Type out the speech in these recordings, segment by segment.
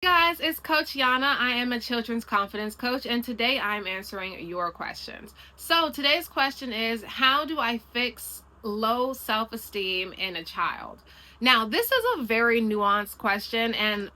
Hey guys, it's Coach Yana. I am a children's confidence coach, and today I'm answering your questions. So, today's question is, how do I fix low self esteem in a child? Now, this is a very nuanced question, and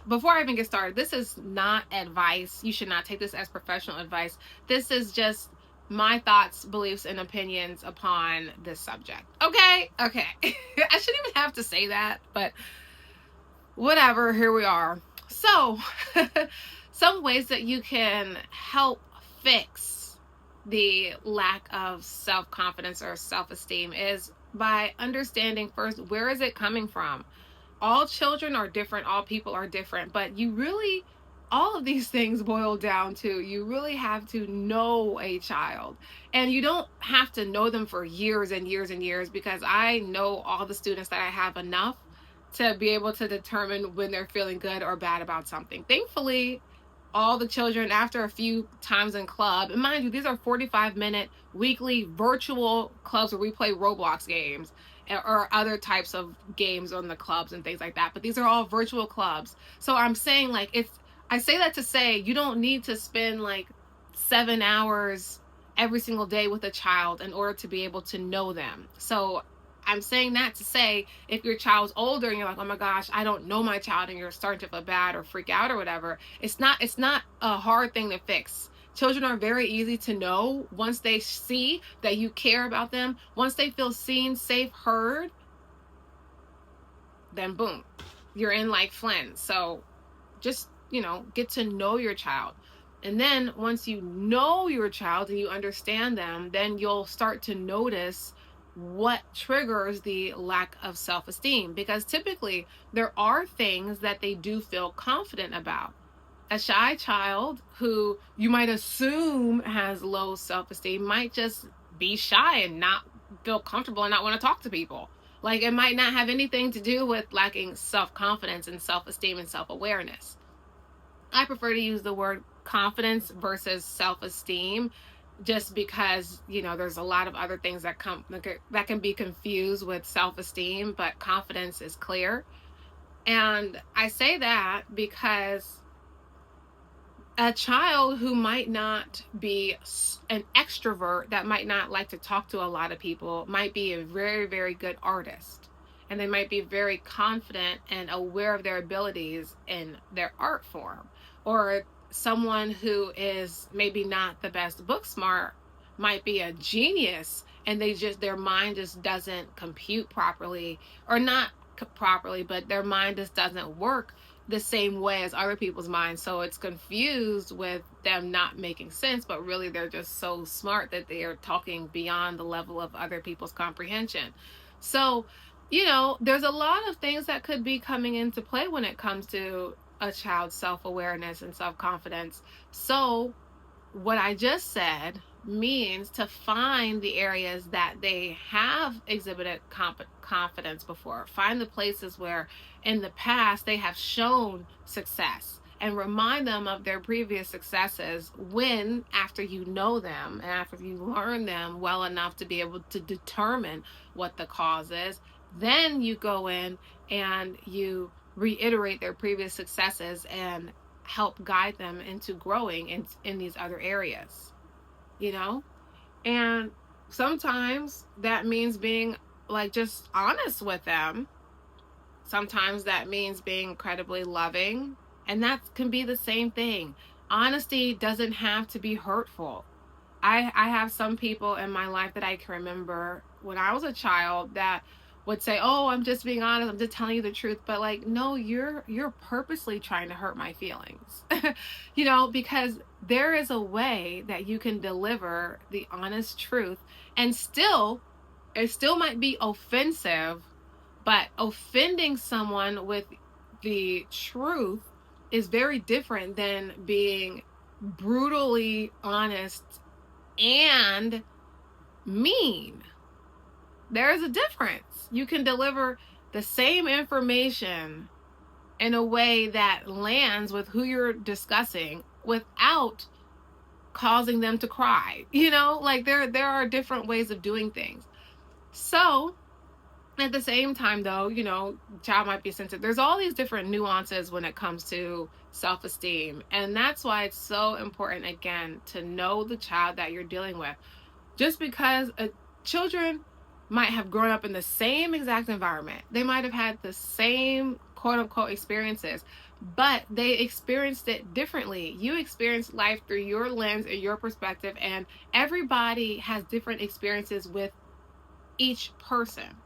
before I even get started, this is not advice. You should not take this as professional advice. This is just my thoughts, beliefs, and opinions upon this subject. Okay? Okay. I shouldn't even have to say that, but whatever, here we are. So, some ways that you can help fix the lack of self confidence or self esteem is by understanding first, where is it coming from? All children are different, all people are different, but all of these things boil down to you really have to know a child. And you don't have to know them for years and years and years, because I know all the students that I have enough to be able to determine when they're feeling good or bad about something. Thankfully, all the children, after a few times in club, and mind you, these are 45-minute weekly virtual clubs where we play Roblox games or other types of games on the clubs and things like that. But these are all virtual clubs. So I'm saying, I say that to say you don't need to spend like 7 hours every single day with a child in order to be able to know them. So I'm saying that to say, if your child's older and you're like, oh my gosh, I don't know my child, and you're starting to feel bad or freak out or whatever, it's not a hard thing to fix. Children are very easy to know once they see that you care about them. Once they feel seen, safe, heard, then boom, you're in like Flynn. So just, get to know your child. And then once you know your child and you understand them, then you'll start to notice what triggers the lack of self esteem. Because typically, there are things that they do feel confident about. A shy child who you might assume has low self esteem might just be shy and not feel comfortable and not want to talk to people. Like, it might not have anything to do with lacking self confidence and self esteem and self awareness. I prefer to use the word confidence versus self-esteem, just because there's a lot of other things that can be confused with self-esteem, but confidence is clear. And I say that because a child who might not be an extrovert, that might not like to talk to a lot of people, might be a very, very good artist. And they might be very confident and aware of their abilities in their art form. Or someone who is maybe not the best book smart might be a genius, and their mind just doesn't compute properly, or not properly, but their mind just doesn't work the same way as other people's minds. So it's confused with them not making sense, but really they're just so smart that they are talking beyond the level of other people's comprehension. So, there's a lot of things that could be coming into play when it comes to a child's self-awareness and self-confidence. So what I just said means to find the areas that they have exhibited confidence before. Find the places where in the past they have shown success, and remind them of their previous successes when, after you know them and after you learn them well enough to be able to determine what the cause is, then you go in and you reiterate their previous successes and help guide them into growing in these other areas, and sometimes that means being like just honest with them. Sometimes that means being incredibly loving, and that can be the same thing. Honesty doesn't have to be hurtful. I have some people in my life that I can remember when I was a child that would say, "Oh, I'm just being honest. I'm just telling you the truth." But like, no, you're purposely trying to hurt my feelings. Because there is a way that you can deliver the honest truth, and it still might be offensive, but offending someone with the truth is very different than being brutally honest and mean. There's a difference. You can deliver the same information in a way that lands with who you're discussing without causing them to cry. Like there are different ways of doing things. So At the same time, though, child might be sensitive. There's all these different nuances when it comes to self-esteem. And that's why it's so important, again, to know the child that you're dealing with. Just because children might have grown up in the same exact environment, they might have had the same quote unquote experiences, but they experienced it differently. You experienced life through your lens and your perspective, and everybody has different experiences with each person.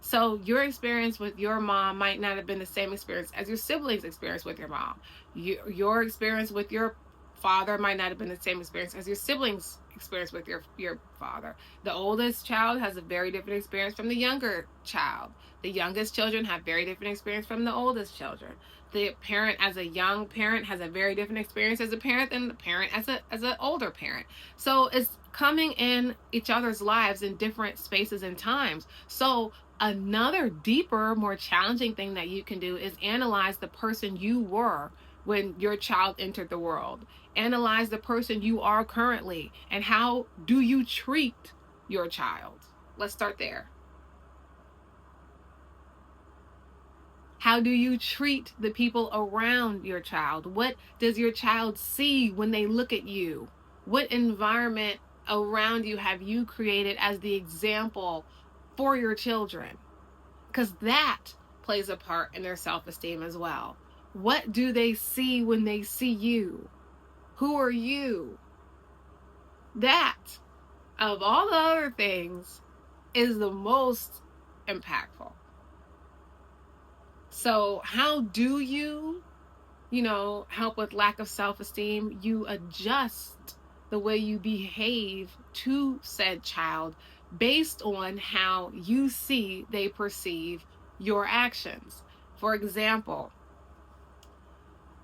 So your experience with your mom might not have been the same experience as your siblings' experience with your mom. Your experience with your father might not have been the same experience as your siblings' experience with your father. The oldest child has a very different experience from the younger child. The youngest children have very different experience from the oldest children. The parent as a young parent has a very different experience as a parent than the parent as an older parent. So it's coming in each other's lives in different spaces and times. So another deeper, more challenging thing that you can do is analyze the person you were when your child entered the world. Analyze the person you are currently, and how do you treat your child? Let's start there. How do you treat the people around your child? What does your child see when they look at you? What environment around you have you created as the example for your children? Because that plays a part in their self-esteem as well. What do they see when they see you? Who are you? That, of all the other things, is the most impactful. So how do you help with lack of self-esteem? You adjust the way you behave to said child based on how you see they perceive your actions. For example,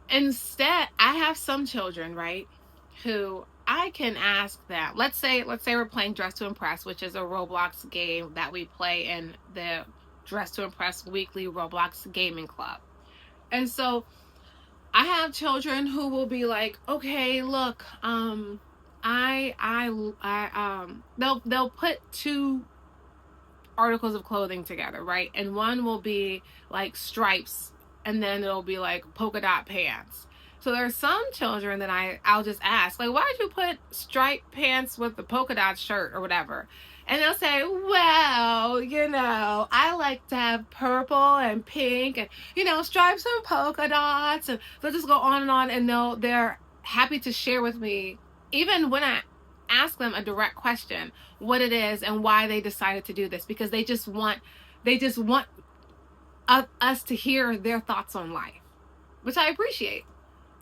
instead, I have some children, right, who I can ask them. Let's say we're playing Dress to Impress, which is a Roblox game that we play in the Dress to Impress weekly Roblox gaming club. And so I have children who will be like, okay, look, they'll put two articles of clothing together, right? And one will be like stripes, and then it'll be like polka dot pants. So there are some children that I'll just ask, like, why did you put striped pants with the polka dot shirt or whatever? And they'll say, well, I like to have purple and pink and, stripes and polka dots. And they'll just go on, and they're happy to share with me, even when I ask them a direct question, what it is and why they decided to do this, because they just want us to hear their thoughts on life, which I appreciate.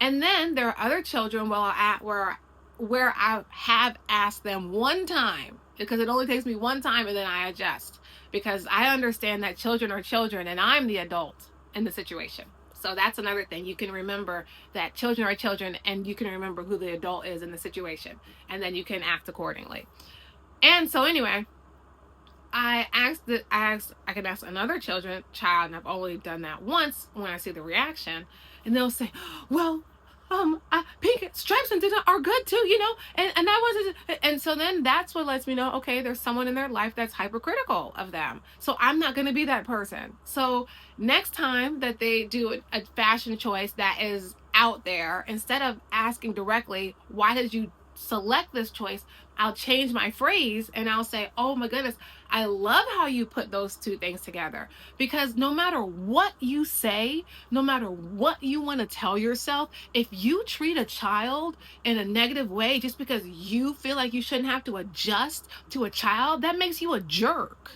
And then there are other children where I have asked them one time, because it only takes me one time, and then I adjust, because I understand that children are children and I'm the adult in the situation. So that's another thing. You can remember that children are children, and you can remember who the adult is in the situation, and then you can act accordingly. And so anyway, I can ask another child, and I've only done that once when I see the reaction, and they'll say, well, pink stripes and dinner are good too, and that wasn't, and so then that's what lets me know, okay, there's someone in their life that's hypercritical of them. So I'm not going to be that person. So next time that they do a fashion choice that is out there, instead of asking directly, why did you select this choice, I'll change my phrase and I'll say, oh my goodness, I love how you put those two things together. Because no matter what you say, no matter what you want to tell yourself, if you treat a child in a negative way just because you feel like you shouldn't have to adjust to a child, that makes you a jerk.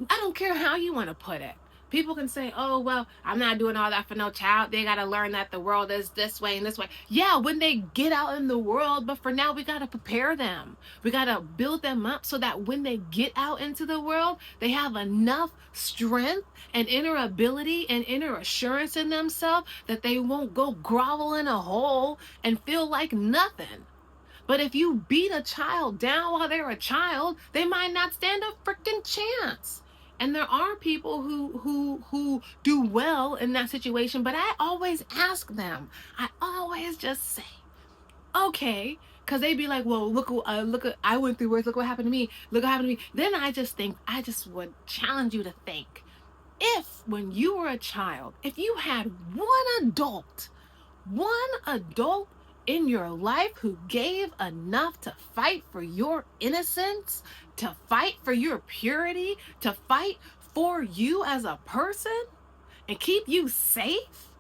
I don't care how you want to put it. People can say, oh, well, I'm not doing all that for no child. They got to learn that the world is this way and this way. Yeah, when they get out in the world, but for now, we got to prepare them. We got to build them up so that when they get out into the world, they have enough strength and inner ability and inner assurance in themselves that they won't go grovel in a hole and feel like nothing. But if you beat a child down while they're a child, they might not stand a freaking chance. And there are people who do well in that situation, but I always ask them. I always just say, okay, Because they'd be like, well, look, I went through worse. Look what happened to me. Look what happened to me. Then I just would challenge you to think, if when you were a child, if you had one adult in your life who gave enough to fight for your innocence, to fight for your purity, to fight for you as a person and keep you safe,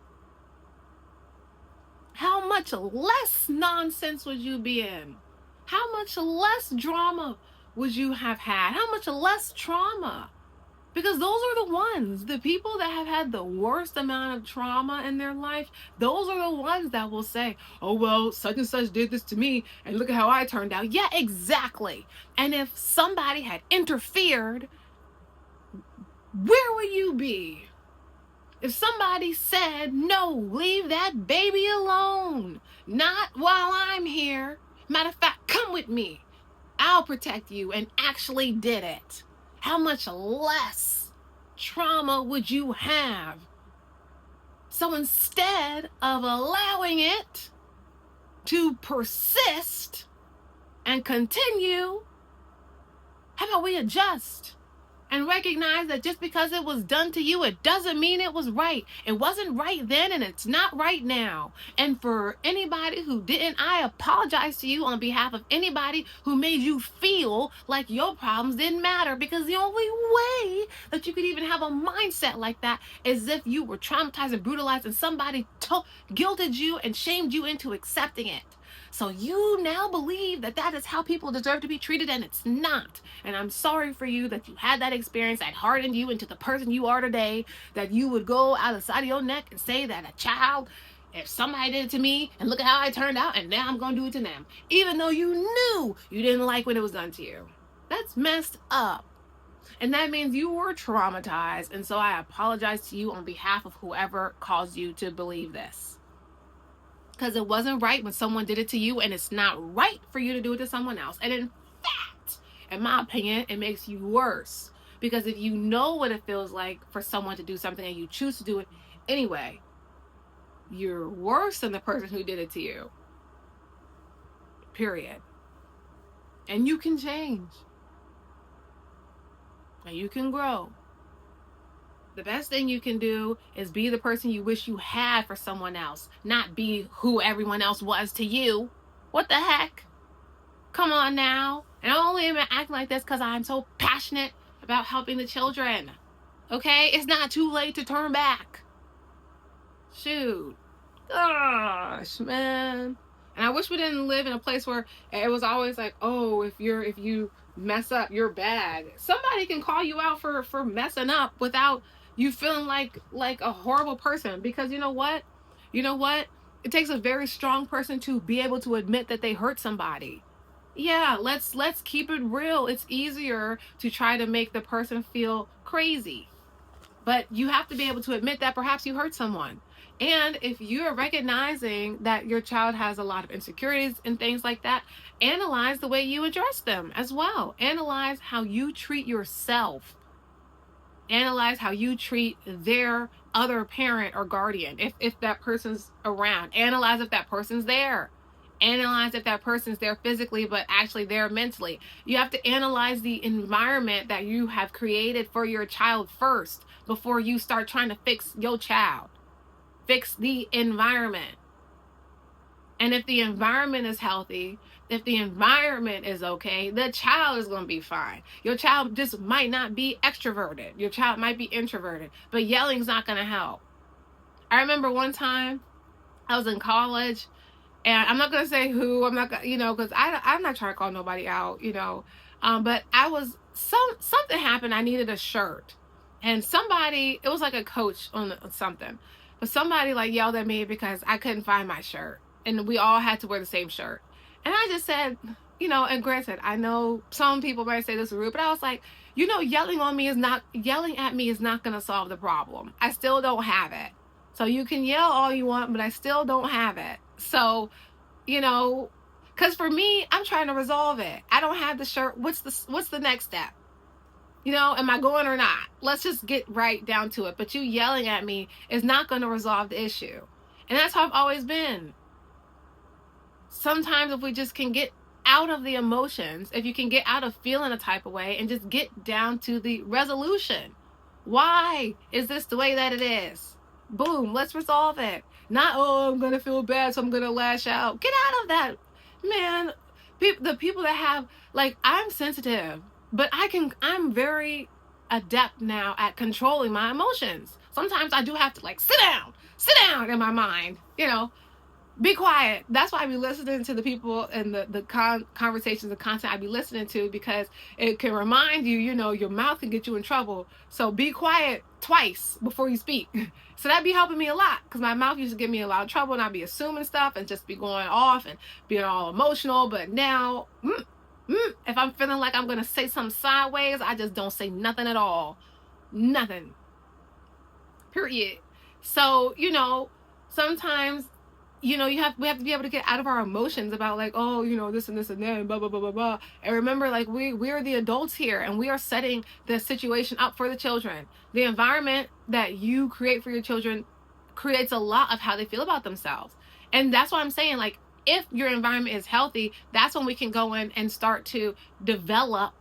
how much less nonsense would you be in? How much less drama would you have had? How much less trauma? Because those are the ones, the people that have had the worst amount of trauma in their life, those are the ones that will say, oh, well, such and such did this to me, and look at how I turned out. Yeah, exactly. And if somebody had interfered, where would you be? If somebody said, no, leave that baby alone, not while I'm here. Matter of fact, come with me. I'll protect you, and actually did it. How much less trauma would you have? So instead of allowing it to persist and continue, how about we adjust and recognize that just because it was done to you, it doesn't mean it was right. It wasn't right then, and it's not right now. And for anybody who didn't, I apologize to you on behalf of anybody who made you feel like your problems didn't matter, because the only way that you could even have a mindset like that is if you were traumatized and brutalized and somebody guilted you and shamed you into accepting it. So you now believe that that is how people deserve to be treated, and it's not. And I'm sorry for you that you had that experience that hardened you into the person you are today, that you would go out of the side of your neck and say that a child, if somebody did it to me, and look at how I turned out, and now I'm going to do it to them, even though you knew you didn't like when it was done to you. That's messed up. And that means you were traumatized. And so I apologize to you on behalf of whoever caused you to believe this. Because it wasn't right when someone did it to you, and it's not right for you to do it to someone else. And in fact, in my opinion, it makes you worse. Because if you know what it feels like for someone to do something and you choose to do it anyway, you're worse than the person who did it to you. Period. And you can change. And you can grow. The best thing you can do is be the person you wish you had for someone else, not be who everyone else was to you. What the heck? Come on now. And I only am acting like this because I'm so passionate about helping the children. Okay? It's not too late to turn back. Shoot. Gosh, man. And I wish we didn't live in a place where it was always like, oh, if you mess up, you're bad. Somebody can call you out for messing up without you feeling like a horrible person. Because you know what? It takes a very strong person to be able to admit that they hurt somebody. Yeah, let's keep it real. It's easier to try to make the person feel crazy. But you have to be able to admit that perhaps you hurt someone. And if you're recognizing that your child has a lot of insecurities and things like that, analyze the way you address them as well. Analyze how you treat yourself. Analyze how you treat their other parent or guardian, if that person's around. Analyze if that person's there. Analyze if that person's there physically, but actually there mentally. You have to analyze the environment that you have created for your child first before you start trying to fix your child. Fix the environment. And if the environment is healthy, if the environment is okay, the child is going to be fine. Your child just might not be extroverted. Your child might be introverted, but yelling's not going to help. I remember one time I was in college, and I'm not going to say who, I'm not going to, because I'm not trying to call nobody out, but something happened. I needed a shirt, and somebody, it was like a coach on something, but somebody yelled at me because I couldn't find my shirt, and we all had to wear the same shirt. And I just said, and granted, I know some people might say this is rude, but I was like, yelling at me is not going to solve the problem. I still don't have it. So you can yell all you want, but I still don't have it. So, because for me, I'm trying to resolve it. I don't have the shirt. What's the next step? Am I going or not? Let's just get right down to it. But you yelling at me is not going to resolve the issue. And that's how I've always been. sometimes if we just can get out of the emotions, if you can get out of feeling a type of way and just get down to the resolution. Why is this the way that it is? Boom, let's resolve it. Not, oh, I'm going to feel bad, so I'm going to lash out. Get out of that. Man, the people that have, like, I'm sensitive, but I'm very adept now at controlling my emotions. Sometimes I do have to, like, sit down in my mind, be quiet. That's why I be listening to the people and the conversations and content I be listening to, because it can remind you, your mouth can get you in trouble. So be quiet twice before you speak. So that be helping me a lot, because my mouth used to get me in a lot of trouble and I'd be assuming stuff and just be going off and being all emotional. But now, if I'm feeling like I'm going to say something sideways, I just don't say nothing at all. Nothing. Period. So, sometimes we have to be able to get out of our emotions about, like, oh, this and this and that and blah blah blah blah blah. And remember, like, we're the adults here, and we are setting the situation up for the children. The environment that you create for your children creates a lot of how they feel about themselves. And that's why I'm saying, like, if your environment is healthy, that's when we can go in and start to develop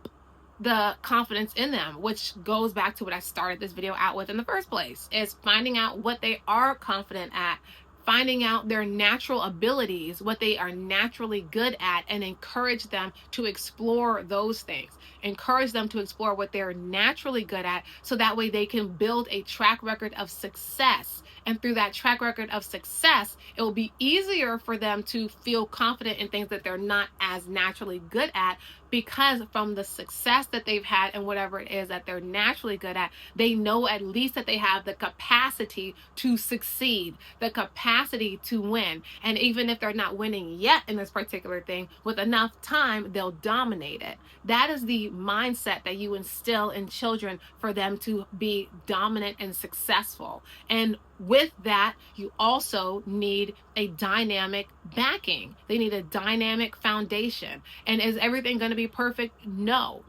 the confidence in them, which goes back to what I started this video out with in the first place, is finding out what they are confident at, finding out their natural abilities, what they are naturally good at, and encourage them to explore those things. Encourage them to explore what they're naturally good at, so that way they can build a track record of success. And through that track record of success, it will be easier for them to feel confident in things that they're not as naturally good at, because from the success that they've had and whatever it is that they're naturally good at, they know at least that they have the capacity to succeed, the capacity to win. And even if they're not winning yet in this particular thing, with enough time, they'll dominate it. That is the mindset that you instill in children for them to be dominant and successful. And with that, you also need a dynamic backing. They need a dynamic foundation. And is everything going to be perfect? No.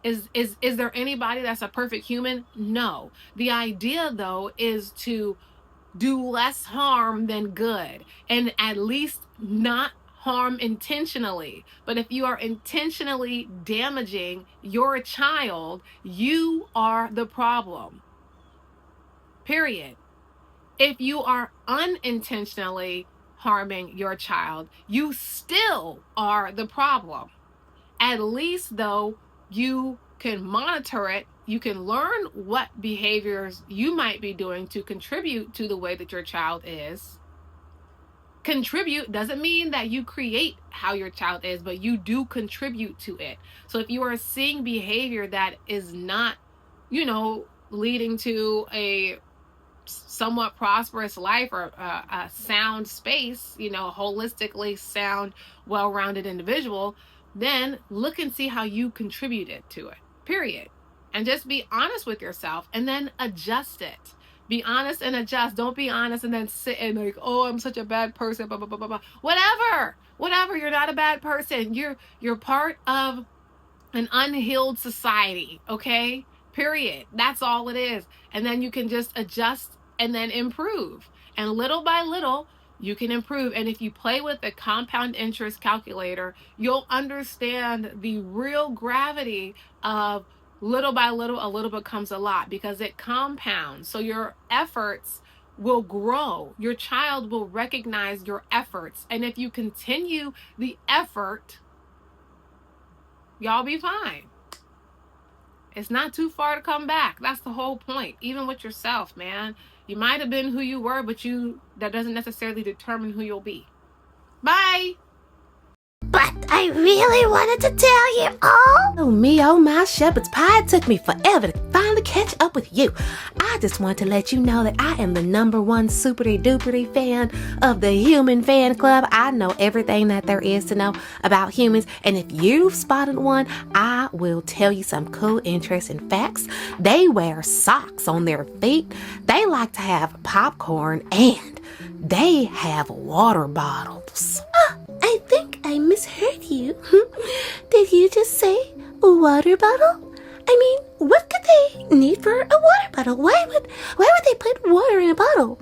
Is there anybody that's a perfect human? No. The idea, though, is to do less harm than good, and at least not harm intentionally. But if you are intentionally damaging your child, you are the problem. Period. If you are unintentionally harming your child, you still are the problem. At least, though, you can monitor it. You can learn what behaviors you might be doing to contribute to the way that your child is. Contribute doesn't mean that you create how your child is, but you do contribute to it. So if you are seeing behavior that is not, leading to a somewhat prosperous life or a sound space, holistically sound, well-rounded individual, then look and see how you contributed to it, period. And just be honest with yourself and then adjust it. Be honest and adjust. Don't be honest and then sit and like, oh, I'm such a bad person, blah, blah, blah, blah, blah. Whatever. You're not a bad person. You're part of an unhealed society, okay? Period. That's all it is. And then you can just adjust and then improve. And little by little, you can improve. And if you play with the compound interest calculator, you'll understand the real gravity of little by little, a little becomes a lot, because it compounds. So your efforts will grow. Your child will recognize your efforts. And if you continue the effort, y'all be fine. It's not too far to come back. That's the whole point. Even with yourself, man. You might have been who you were, but that doesn't necessarily determine who you'll be. Bye. But I really wanted to tell you all. Oh me, oh my shepherd's pie. It took me forever to finally catch up with you. I just want to let you know that I am the #1 superty duperty fan of the human fan club. I know everything that there is to know about humans. And if you've spotted one, I will tell you some cool, interesting facts. They wear socks on their feet. They like to have popcorn, and they have water bottles. I think I misheard you. Did you just say water bottle? I mean, what could they need for a water bottle? Why would they put water in a bottle?